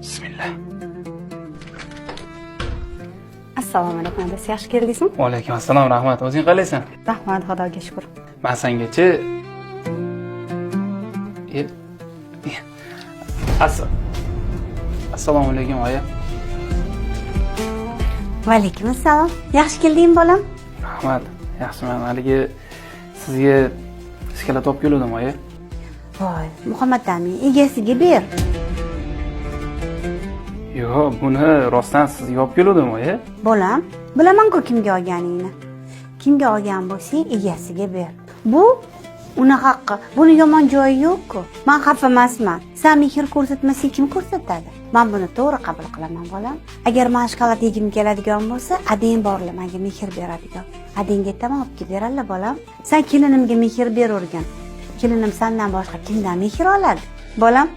Bismillah. Assalomu alaykum adasi, yaxshi keldingizmi? Va alaykum assalom, rahmat. O'zing qalaysan? Rahmat, Xudoga shukr. Men sengachi Assalomu alaykum oya. Va alaykum assalom. Yaxshi kelding bolam? Rahmat. Yaxshiman. Haligi sizga shokolad olib keldim oya. Voy, Muhammad amin, egasiga ber. Yo'q, buni rostdan sizga olib keldim oya. Bolam, bilaman-ku kimga olganingni. Kimga olgan bo'lsang, egasiga ber. Bu uni haqqi. Buni yomon joyi yo'q-ku. Men xafa emasman. Sen mehr ko'rsatmasang kim ko'rsatadi? Men buni to'g'ri qabul qilaman, bolam. Agar men shokolad yegim keladigan bo'lsa, adang borlar menga mehr beradigan. Adangga aytaman, olib kelib beradilar, bolam. Sen kelinimga mehr beravergin. Kelinim sendan boshqa kimdan mehr oladi? Bolam,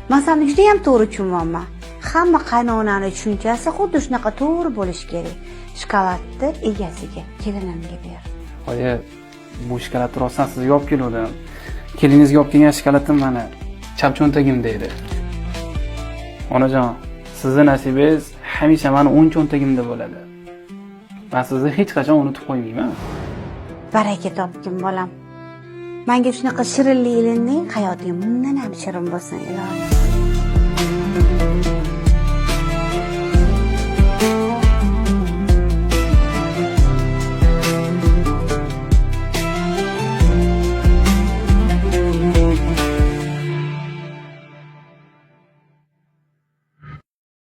men seni juda ham to'g'ri tushunyapman. Hamma qaynonaning tushunchasi xuddi shunaqa to'g'ri bo'lishi kerak. Shokoladni egasiga, kelinimga ber. Oya, bu shokoladni rostdan sizga olib keldim. Keliningizga olib kelgan shokoladim mana chap cho'ntagimda edi. Onajon, sizning nasibingiz hamisha meni o'ng cho'ntagimda bo'ladi. Men sizni hech qachon unutib qo'ymayman. Baraka topgin, bolam. Menga shunaqa shirinlik ilinding, hayoting bundan ham shirin bo'lsin, ilohim.